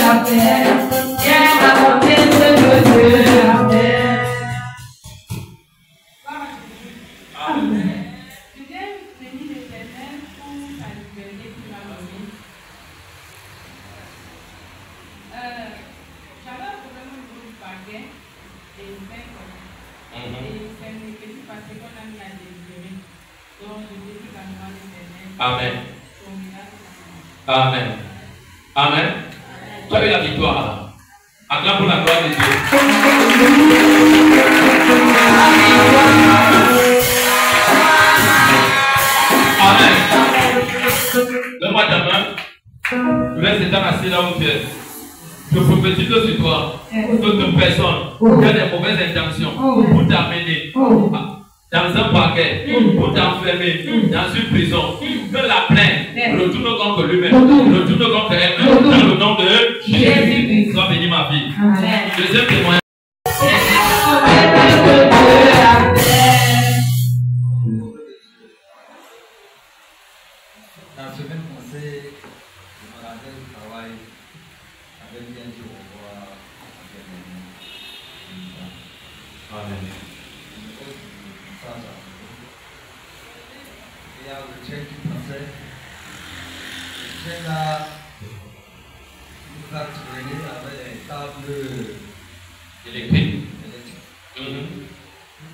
la paix. Viens apporter de Dieu la paix. Amen. Je viens bénir l'Éternel pour sa liberté qu'il m'a donnée. J'avais un problème au niveau du baguette et du pain. Et c'est une petite partie qu'on a mis à délivrer. Donc je bénis également l'Éternel. Amen. Amen. Amen. Tu as eu la victoire. Acclame pour la gloire de Dieu. Amen. Donne-moi ta main. Je laisse cet homme assis là où tu es. Je prophétise sur toi, de toute personne qui a des mauvaises intentions pour t'amener dans un paquet, pour t'enfermer dans une prison, que la plainte retourne contre lui-même, retourne contre elle-même, dans le nom de Jésus. Sois béni ma vie. Deuxième témoignage. La semaine passée, je me rendais au travail avec bien dit au revoir avec Amen. Il y a le train qui passait. Le train là, il nous a traîné avec des câbles Électrique.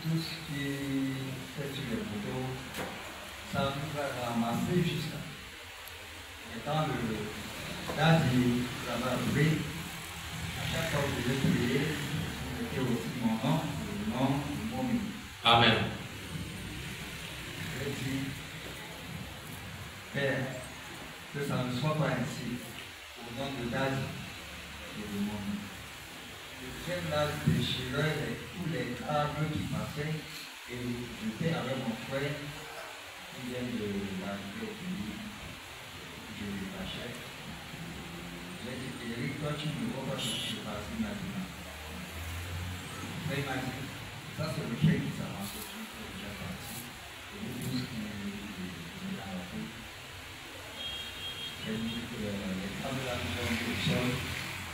Tout ce qui fait sur les poteaux, ça nous a ramassé jusqu'à. Et quand le daddy va ouvrir, à chaque fois que je vais prier, je mettais aussi mon nom, le nom de mon ami. Amen. Je dis, Père, que ça ne soit pas ainsi, au nom de daddy et de mon ami. Le train là déchirait tous les câbles qui passaient et j'étais avec mon frère qui vient de l'arrivée au pays. Je lui lâchais. J'ai dit, Eric, toi tu ne vois pas ce qui se passe maintenant. Mais il m'a dit, ça c'est le train qui s'avance, qui est déjà parti. Et nous tous qui nous a rappelé. J'ai dit que les câbles là nous ont mis au sol.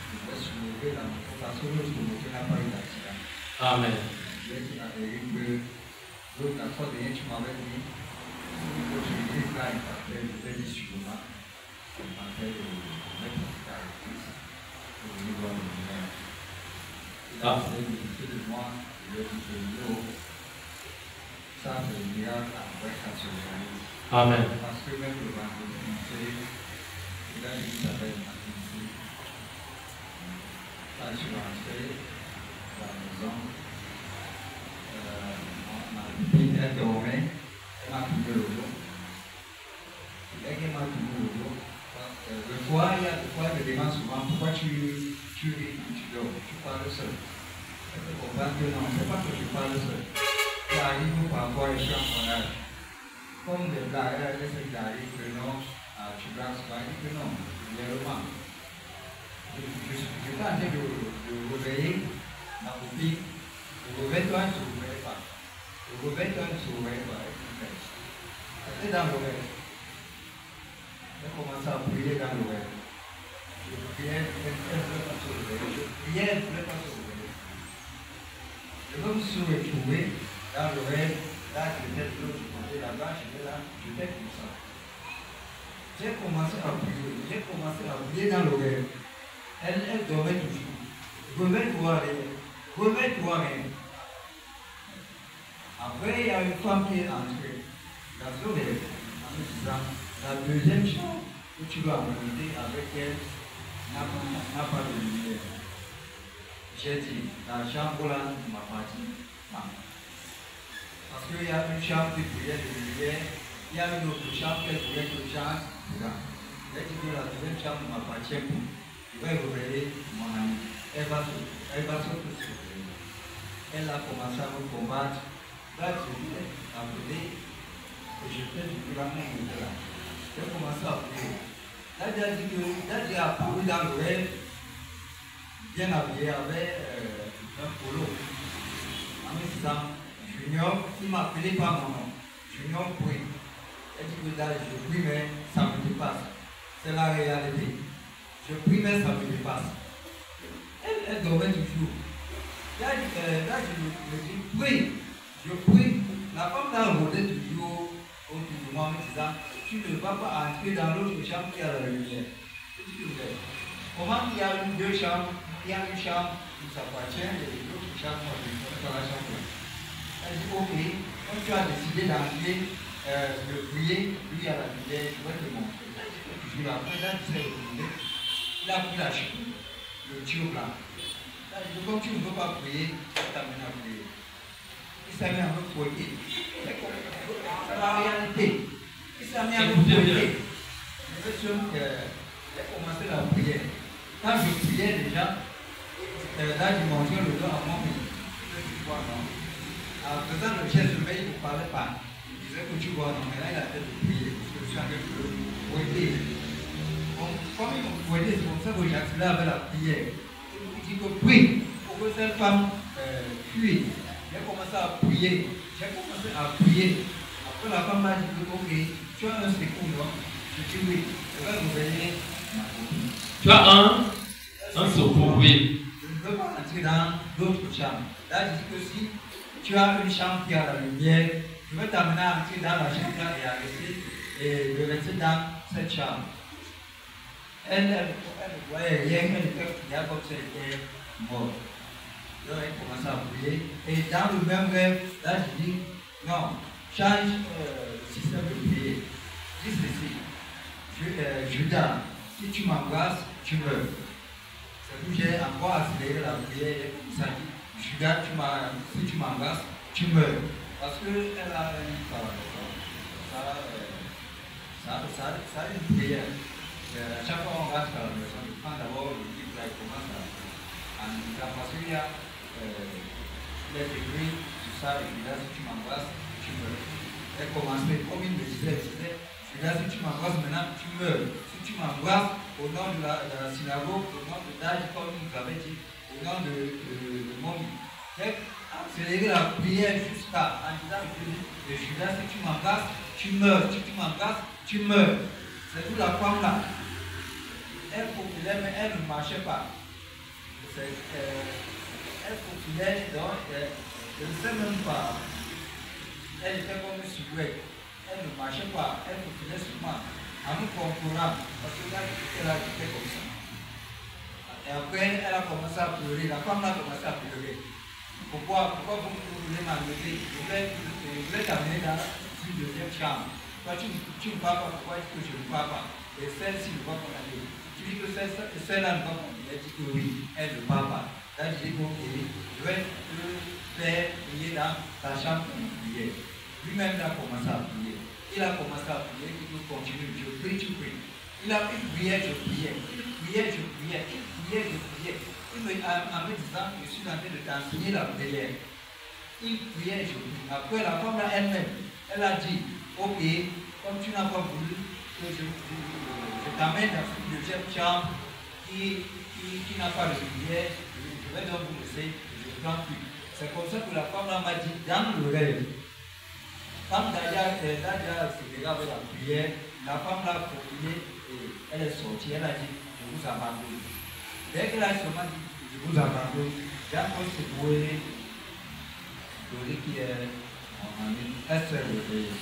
Je vais soulever la moto parce que l'autre moto n'a pas eu d'accident. Amen. J'ai dit à Eric que l'autre, la fois dernière, tu m'avais dit que je dis là, il t'appelle, je vais dire sûrement. Il m'appelle le maître de la réplique pour venir voir le lumière. Il a essayé de discuter de moi, je lui ai dit que l'eau, ça c'est le miracle après quand tu réalises. Amen. Parce que même le vendredi, il a dit qu'il s'appelle Martin ici. Là, je suis rentré à la maison. Ma copine, elle dormait. Elle m'a tourné le dos. Dès qu'elle m'a tourné le dos, le soir, il y a des fois, elle me demande souvent pourquoi tu ris quand tu dors. Tu parles seul. Elle me comprend que non, c'est pas que je parle seul. Ça arrive parfois, je suis en voyage. Comme des blagues, elle essaie d'arriver que non, tu blagues pas. Elle dit que non, réellement. Je suis en train de réveiller ma copine. Le réveil-toi ne se réveille pas. Le réveil-toi ne se réveille pas. Elle était dans le rêve. Elle commençait à prier dans le rêve. Je priais, elle ne voulait pas se réveiller. Je priais, elle ne voulait pas se réveiller. Je me suis retrouvé dans le rêve. Là, j'étais de l'autre côté, là-bas, j'étais là, j'étais comme ça. J'ai commencé à prier dans le rêve. Elle dormait toujours. Réveille-toi, réveille-toi, rien. Après, il y a une femme qui est entrée. La soeur en me disant, la deuxième chambre que tu vas monter avec elle n'a pas de lumière. J'ai dit, la chambre là m'appartient pas. Parce qu'il y a une chambre qui brillait de lumière, il y a une autre chambre qui brillait de chance. J'ai dit que la deuxième chambre ne m'appartient pas. Je vais révéler mon ami. Elle va se réveiller. Elle a commencé à me combattre. Là, je l'ai appelé et je fais du grand monde là. J'ai commencé à prier. Là, j'ai apparu dans le rêve, bien habillé avec un polo. En me disant, Junior, il m'a appelé par mon nom. Junior prie. Elle dit que là, je prie, mais ça me dépasse. C'est la réalité. Je prie, mais ça me dépasse. Elle dormait toujours. Là, je me dis, prie. Je prie. La femme là rôdait toujours autour de moi en me disant, tu ne vas pas entrer dans l'autre chambre qui a la lumière. Comment il y a deux chambres, il y a une chambre qui s'appartient et l'autre chambre qui dans la chambre. Elle dit, ok, quand tu as décidé d'entrer, de prier, lui à la lumière, je vais te montrer. Je l'ai appris, là, tu sais retourner. Il a pris la chambre, le tuyau blanc. Là, je dis, comme tu ne veux pas prier, je t'amène à prier. Il s'est mis à me fouetter. C'est la réalité. Il s'est mis à me fouetter. Je suis sûr qu'il a commencé la prière. Quand je priais déjà, là, je mangeais le dos à mon pays. En faisant le geste de veille, il ne parlait pas. Il disait que tu vois, non, mais là, il a fait de prier. Parce que je suis en train de fouetter. Comme il m'a fouetté, c'est comme ça que j'ai accéléré avec la prière. Il dit que prie pour que cette femme fuit. J'ai commencé à prier. Après, la femme m'a dit que, ok, tu as un secours, non? Je dis oui. Je vais revenir ma copine. Tu as un secours, oui. Je ne veux pas entrer dans d'autres chambres. Là, je dis que si tu as une chambre qui a la lumière, je vais t'amener à entrer dans la chambre et à rester dans cette chambre. Elle ne voyait rien, elle était prière comme si elle était morte. Donc elle commence à prier. Et dans le même rêve, là je dis, non, change le système de prière. Dis ceci, Judas, si tu m'embrasses, tu meurs. C'est que j'ai encore accéléré la prière et comme ça dit, Judas, si tu m'embrasses, tu meurs. Parce qu'elle a une prière. À chaque fois on rentre à la maison, il prend d'abord le livre là, il commence à nous dire parce qu'il y a les écrits sur ça, et puis là, si tu m'embrasses, tu meurs. Elle commençait, comme il me disait, là, si tu m'embrasses maintenant, tu meurs. Si tu m'embrasses au nom de la synagogue, au nom de l'âge, comme il nous avait dit, au nom de mon vie. Accélérer la prière jusqu'à en disant que Judas, si tu m'embrasses, tu meurs. Si tu m'embrasses, tu meurs. C'est tout la femme là. Elle populaire, mais elle ne marchait pas. Elle populaire, donc je ne sais même pas. Elle était comme une silhouette. Elle ne marchait pas. Elle populaire seulement en nous concourant. Parce que là, elle a été comme ça. Et après, elle a commencé à pleurer. La femme a commencé à pleurer. Pourquoi vous voulez m'enlever? Je voulais t'amener dans une deuxième chambre. Toi, tu ne parles pas. Pourquoi est-ce que je ne parle pas? Et celle-ci ne va pas aller. Tu dis que celle-là ne va pas. Elle dit que oui, elle ne parle pas. Là, je dis que ok, je vais te faire prier dans ta chambre pour prier. Lui-même, il a commencé à prier. Il a commencé à prier, il nous continue. Je prie, tu pries. Il a une prière, je priais. Une prière, je priais. Une prière, je priais. En me disant, je suis en train de t'enseigner la prière. Une prière, je prie. Après, la femme là elle-même, elle a dit, ok, comme tu n'as pas voulu que je t'amène dans une deuxième chambre qui n'a pas de lumière, je vais donc vous laisser, je ne prends plus. C'est comme ça que la femme là m'a dit dans le rêve. Quand Dadia s'est regardée avec la prière, la femme là a prié et elle est sortie, elle a dit, je vous abandonne. Dès qu'elle a seulement dit, je vous abandonne, j'ai encore secoué Dori qui est en ami, elle s'est réveillée.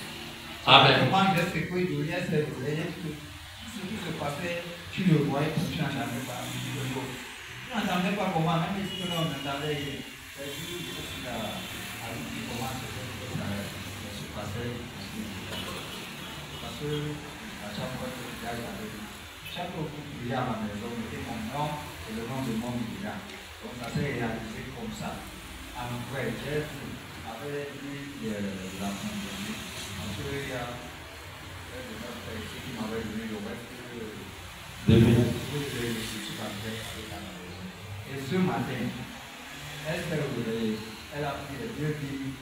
Amen. Comment il a secoué Dori, elle s'est réveillée. Ce qui se passait, tu le voyais, tu n'entendais pas. Tu n'entendais pas comment, même si on entendait, c'est juste que la vie commence à se passer. Parce que à chaque fois que tu as chaque fois que tu viens à la maison, mettez mon nom et le nom de mon militant. Donc ça s'est réalisé comme ça. En vrai, j'ai vu avec lui la pandémie. Parce qu'il y a ceux qui m'avaient donné le reste et ce matin, elle s'est réveillée, elle a pris les deux billes,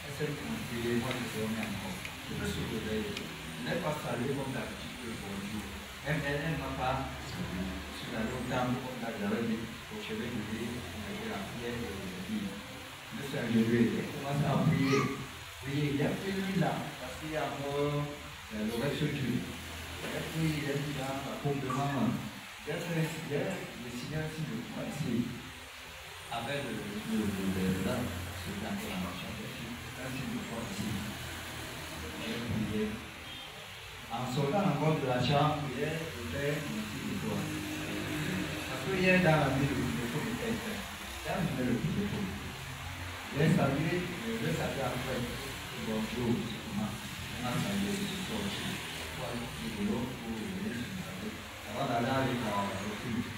elle s'est priée, moi je suis remis encore. Je me suis réveillé, je n'ai pas salué comme d'habitude bonjour. Elle ne m'a pas salué. Je suis allé au temple comme j'avais dit, au chevet du lit, avec la prière et le billes. Je me suis arrivé, j'ai commencé à prier. Il y a plus lui là, parce qu'il y a encore le reste du. Et puis il est dit là, la pompe de maman. J'ai décidé aussi de pouvoir essayer avec ce plan de la marche. Un signe de foi ici. J'ai prié. En sortant encore de la chambre, hier, j'étais ici de toi. Parce que hier, dans la vie, le feu était fait. Là, je mets le coup de feu. J'ai salué après. Bonjour, on a salué ce soir. Du boulot pour venir sur la route. Avant d'aller avec le culte.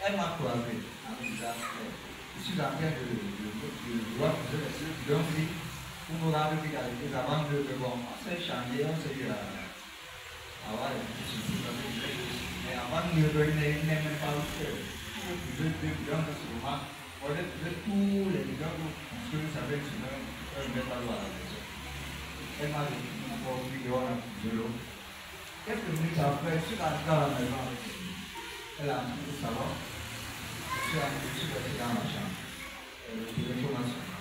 Elle m'a croisé en me disant, je suis en train de voir que je suis donc dit, pour nous rendre égalité avant de bon, on s'est changé, on s'est eu à avoir des petits soucis parce que mais avant de nous donner, il n'est même pas le cœur. Je bidons de ce moment, on est tous les bidons que vous savez que je ne vais pas voir la maison. Elle m'a dit, on va voir de l'eau. Quelques minutes après, je suis rentré à la maison avec elle. Elle a entré au salon. Je suis resté dans la chambre. Le téléphone a sonné.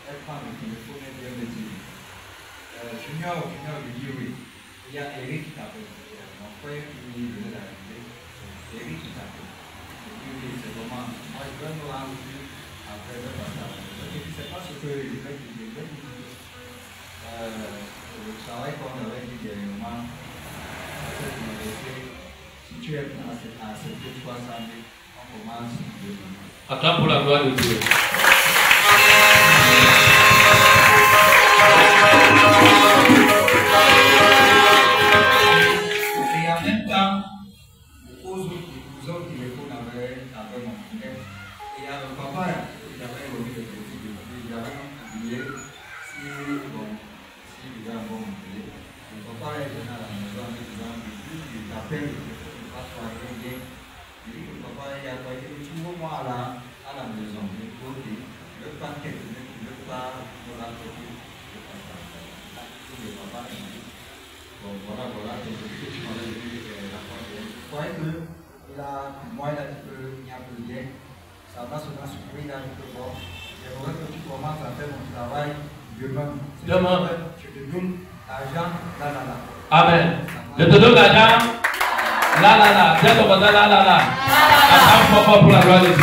Elle prend le téléphone et vient me dire Junior, je dis oui. Il y a Eric qui t'appelle. Mon frère qui venait d'arriver. Eric qui t'appelle. Je dis oui, c'est comment. Moi, je vais me rendre après le passage. Je dis c'est pas ce que je vais te dire. Le travail qu'on avait dit dernièrement. Si tu es accepté 300 000, on commence. Attends pour la gloire de Dieu. Et en même temps, aux autres téléphones avec mon frère, et il y a le papa, il avait remis le petit de lui, il avait oublié si il y a un bon billet. Le papa est venu à la maison en disant il t'appelle, il passe par la guerre. Il dit que le papa il a dit tu vois moi à la maison, il faut dire, je ne veux pas quelqu'un, je ne veux pas me raconter. Le papa il dit bon voilà, j'ai vu que tu m'avais dit la fois dernière. Je croyais que moi il a dit qu'il n'y a plus rien. Ça va se surpris, il a dit que bon, j'aimerais que tu commences à faire mon travail demain. Je te donne l'argent, là. Amen. Je te donne l'argent. Là. Tiens ton voisin, là. Attends fort pour la gloire de Dieu.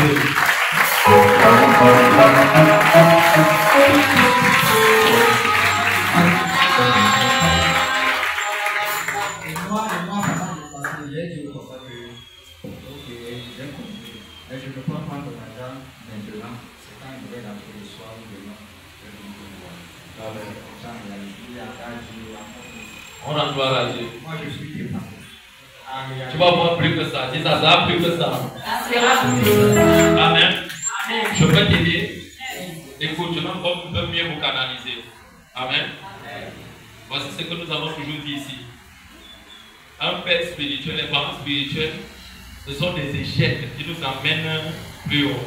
Et moi, pendant le passé, j'ai dit au papa que, ok, j'ai compris, mais je ne peux pas prendre l'argent maintenant. C'est quand il va rentrer le soir ou demain. Je vais vous voir. Amen. On rend gloire à Dieu. Moi, je suis dépendant. Tu vas voir plus que ça. Dis ça sera plus que ça. Amen. Je peux t'aider. Écoute, je vais encore mieux vous canaliser. Amen. Voici ce que nous avons toujours dit ici. Un père spirituel, les parents spirituels, ce sont des échecs qui nous amènent plus haut.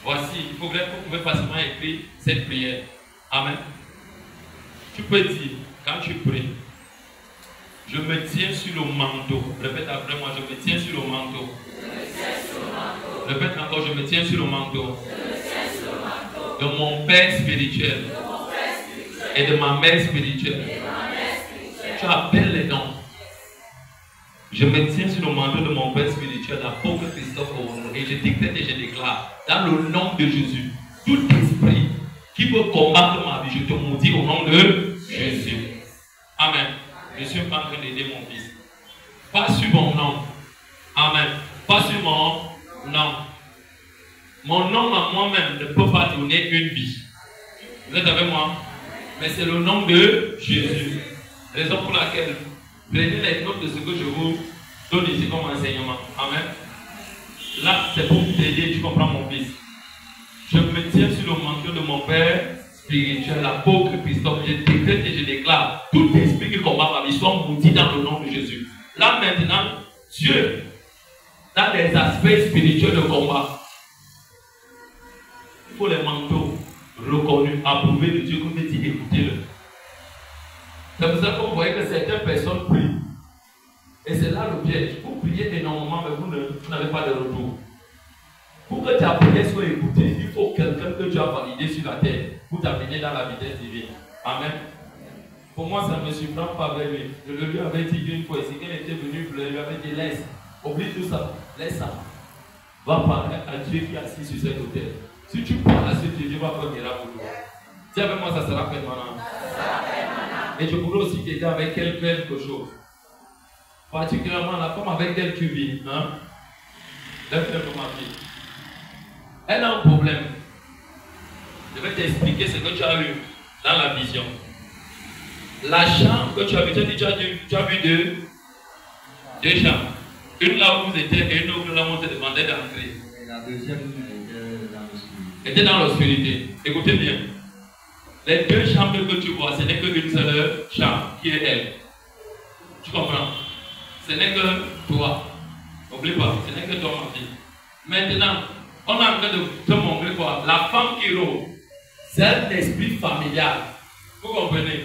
Voici, il faudrait que vous pouvez facilement écrire cette prière. Amen. Tu peux dire, quand tu pries, je me tiens sur le manteau. Répète après moi, je me tiens sur le manteau. Répète encore, je me tiens sur le manteau. De mon père spirituel. Et de ma mère spirituelle. Tu appelles les noms. Je me tiens sur le manteau de mon père spirituel, l'apôtre Christophe Owono, et je décrète et je déclare, dans le nom de Jésus, tout esprit qui veut combattre ma vie, je te maudis au nom de Jésus. Amen. Je suis en train d'aider mon fils. Pas sur mon nom. Amen. Pas sur mon nom. Mon nom à moi-même ne peut pas donner une vie. Vous êtes avec moi? Mais c'est le nom de Jésus. Raison pour laquelle prenez les notes de ce que je vous donne ici comme enseignement. Amen. Là, c'est pour t'aider, tu comprends mon fils. Je me tiens sur le manteau de mon père spirituel, l'apôtre Christophe. Je décrète et je déclare, tout esprit qui combat ma vie soit maudit dans le nom de Jésus. Là maintenant, Dieu, dans des aspects spirituels de combat, il faut les manteaux reconnus, approuvés de Dieu, comme il dit, écoutez-le. C'est pour ça qu'on voit que certaines personnes prient. Et c'est là le piège. Vous priez énormément, mais vous n'avez pas de retour. Pour que ta prière soit écoutée, il faut quelqu'un que tu as validé sur la terre pour t'amener dans la vitesse divine. Amen. Pour moi, ça ne me surprend pas avec lui. Je lui avais dit une fois ici, qu'elle était venue, je lui avais dit laisse, oublie tout ça. Laisse ça. Va parler à Dieu qui est assis sur cet hôtel. Si tu parles à ce Dieu, Dieu va faire des miracles pour toi. Dis avec moi, ça sera permanent. Et je pourrais aussi t'aider avec quelque chose. Particulièrement la femme avec laquelle tu vis. Hein? Lève-le pour ma fille. Elle a un problème. Je vais t'expliquer ce que tu as eu dans la vision. La chambre que tu as vu, tu as vu deux chambres. Une là où vous étiez et une autre là où on te demandait d'entrer. La deuxième était dans l'obscurité. Écoutez bien. Les deux chambres que tu vois, ce n'est qu'une seule chambre qui est elle. Tu comprends? Ce n'est que toi. N'oublie pas, ce n'est que toi, ma fille. Maintenant, on est en train de te montrer quoi? La femme qui rôde, c'est un esprit familial. Vous comprenez?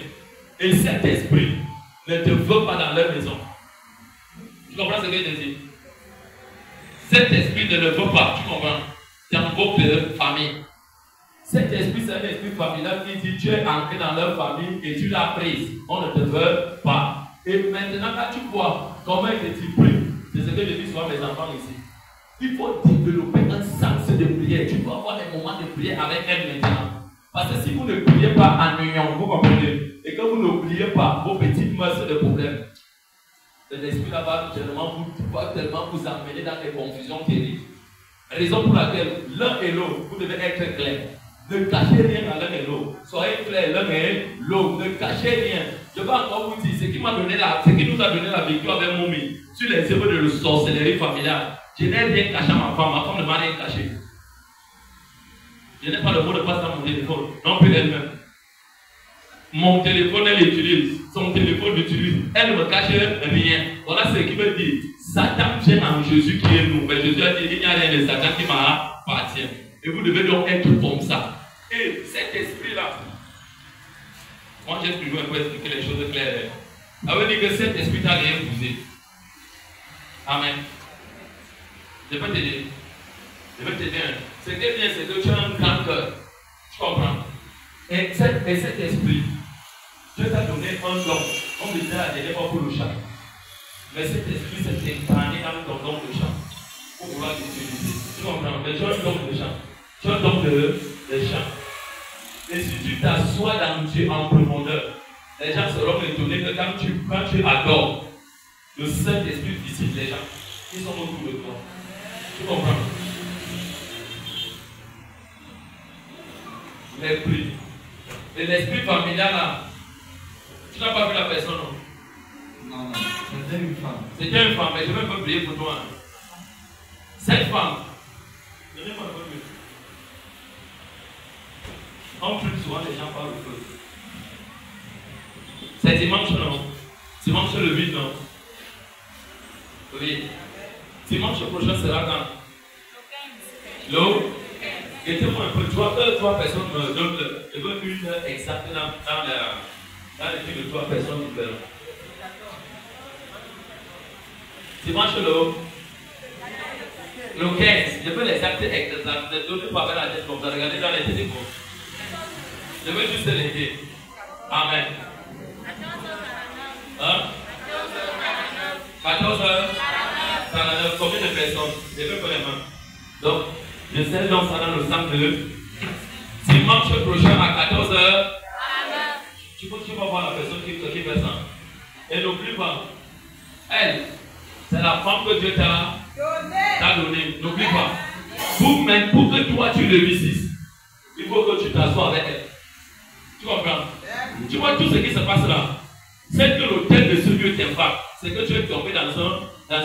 Et cet esprit ne te veut pas dans leur maison. Tu comprends ce que je dis? Cet esprit ne le veut pas, tu comprends? Dans votre famille. Cet esprit, c'est un esprit familial qui dit tu es entré dans leur famille et tu l'as prise. On ne te veut pas. Et maintenant, quand tu vois comment il te prie, c'est ce que je dis souvent à mes enfants ici. Il faut développer un sens de prière. Tu dois avoir des moments de prière avec elle maintenant. Parce que si vous ne priez pas en union, vous comprenez, et que vous ne priez pas vos petites meurtres de problèmes, l'esprit là-bas va tellement vous amener dans des confusions terribles. Raison pour laquelle l'un et l'autre, vous devez être clairs. Ne cachez rien à l'un et l'autre. Soyez clairs l'un et l'autre. Ne cachez rien. Je vais encore vous dire, ce qui nous a donné la victoire avec Moumi sur les œuvres de la sorcellerie familiale. Je n'ai rien caché à ma femme ne m'a rien caché. Je n'ai pas le mot de passe dans mon téléphone, non plus elle-même. Mon téléphone, elle l'utilise. Son téléphone l'utilise. Elle ne me cache rien. Voilà ce qui veut dire. Satan vient en Jésus qui est nous. Mais Jésus a dit, il n'y a rien de Satan qui m'appartient. Et vous devez donc être comme ça. Et cet esprit-là, moi j'ai toujours un peu expliqué les choses claires. Ça veut dire que cet esprit t'a rien poussé. Amen. Je vais t'aider. Je vais t'aider. Ce qui est bien, c'est que tu as un grand cœur. Tu comprends? Et cet esprit, Dieu t'a donné un don. On me disait la dernière fois pour le chant. Mais cet esprit s'est incarné dans ton don de chant. Pour pouvoir l'utiliser. Tu comprends? Mais tu as un don de chant. Tu as un don de chant. Et si tu t'assois dans Dieu en profondeur, les gens seront étonnés que quand tu adores, le Saint-Esprit visite les gens qui sont autour de toi. Tu comprends? L'esprit. Et l'esprit familial là, tu n'as pas vu la personne, non? Non, c'était une femme. C'était une femme, mais je vais pas prier pour toi. Cette femme, donnez-moi le mieux. En plus, souvent les gens parlent de feu. C'est dimanche, non? Dimanche le 8, non? Oui. Dimanche prochain sera quand? L'eau? Mettez-moi un peu, trois personnes me donnent une heure exacte dans l'équipe de 3 personnes différentes. Dimanche le 15, je veux les actes exacts, ne donnez pas avec la tête comme ça, regardez dans les téléphones. Je veux juste l'aider. Amen. 14h49, combien de personnes? Je veux pas les mains. Donc, je sais donc ça dans le centre de dimanche prochain à 14h. Tu vas voir la personne qui fait ça. Et n'oublie pas, elle, c'est la femme que Dieu t'a donnée. N'oublie pas. Pour que toi tu réussisses, il faut que tu t'assoies avec elle. Tu comprends? Tu vois tout ce qui se passe là. C'est que l'autel de ce Dieu t'aime pas. C'est que tu es tombé dans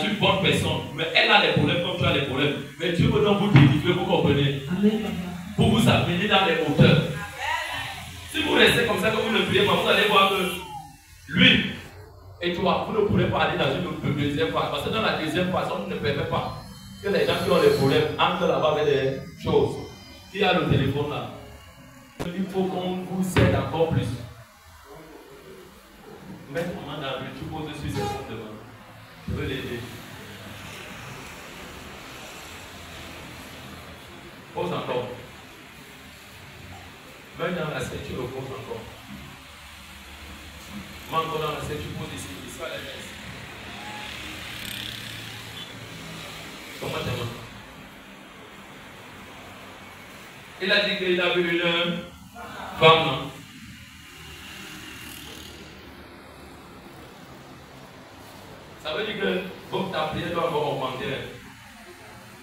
une bonne personne. Mais elle a les problèmes comme tu as les problèmes. Mais Dieu veut donc vous délivrer, vous comprenez? Pour vous amener dans les hauteurs. Si vous restez comme ça, que vous ne priez pas, vous allez voir que lui et toi, vous ne pourrez pas aller dans une deuxième phase. Parce que dans la deuxième phase, on ne permet pas que les gens qui ont des problèmes entrent là-bas avec des choses. Qui a le téléphone là? Il faut qu'on vous aide encore plus. Mets ton main dans la rue, tu poses sur ses mains devant. Je veux l'aider. Pose encore. Mets dans la ceinture, pose encore. Mets encore dans la ceinture, pose ici. Ici à la messe. Comment t'es mort? Il a dit qu'il a vu une femme, non? Ça veut dire que ta prière doit encore augmenter.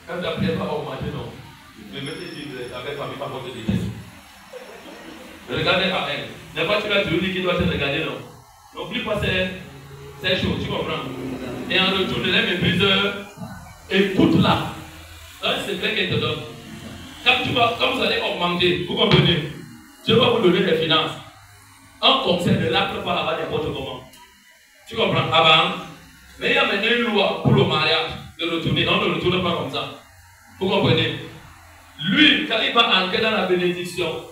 Quand ta prière va augmenter, non. Mais mettez avec famille, pas contre déteste. Regardez par elle. N'importe qui va toujours dire qu'il doit se regarder, non. N'oublie pas ces choses, tu comprends? Et en retour de les méprises, écoute-la. Un secret qu'elle te donne. Quand vous allez augmenter, vous comprenez? Je vais vous donner des finances. Un conseil ne l'acte pas là-bas n'importe comment. Tu comprends? Avant, mais il y a maintenant une loi pour le mariage de retourner. On ne retourne pas comme ça. Vous comprenez? Lui, quand il va entrer dans la bénédiction,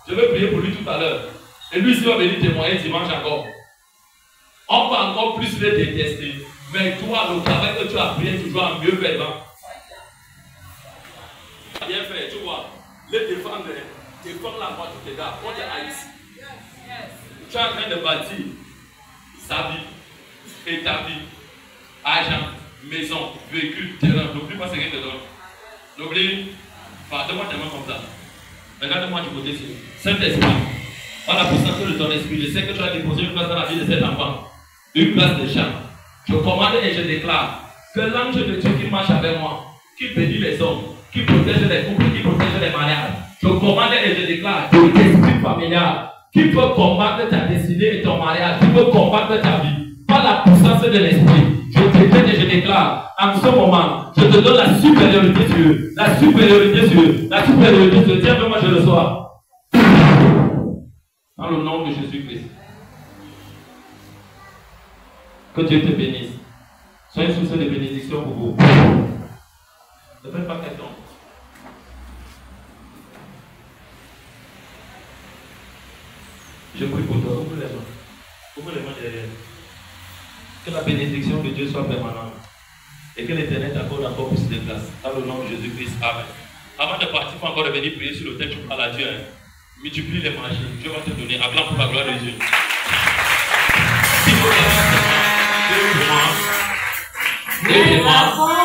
je vais prier pour lui tout à l'heure. Et lui, s'il va venir témoigner dimanche encore, on va encore plus le détester. Mais toi, le travail que tu as prié, toujours en mieux fait. Bien fait, tu vois. Les défendre la voie de tes gars. On te haït. Tu es en train de bâtir sa vie et ta vie. Argent, maison, véhicule, terrain. N'oublie pas ce qu'il te donne. N'oublie pas. Donne-moi tes mains comme ça. Regarde-moi du côté ci. Saint-Esprit, par la puissance de ton esprit, je sais que tu as déposé une place dans la vie de cet enfant. Une place de champ. Je commande et je déclare que l'ange de Dieu qui marche avec moi, qui bénit les hommes, qui protège les couples, qui protège les mariages. Je commande et je déclare que l'esprit familial qui peut combattre ta destinée et ton mariage, qui peut combattre ta vie, par la puissance de l'esprit. Je décrète et je déclare, en ce moment, je te donne la supériorité sur eux. La supériorité sur eux. La supériorité sur eux. Tiens, moi je le sois. Dans le nom de Jésus-Christ. Que Dieu te bénisse. Soyez une source de bénédiction pour vous. Ne faites pas question. Je prie pour toi. Ouvre les mains. Ouvre les mains derrière. Que la bénédiction de Dieu soit permanente. Et que l'Éternel t'accorde encore plus de grâce. Dans le nom de Jésus-Christ. Amen. Avant de partir, il faut encore venir prier sur le thème. Tu parles à Dieu. Multiplie les marchés. Dieu va te donner. Acclame pour la gloire de Dieu. Aidez-moi.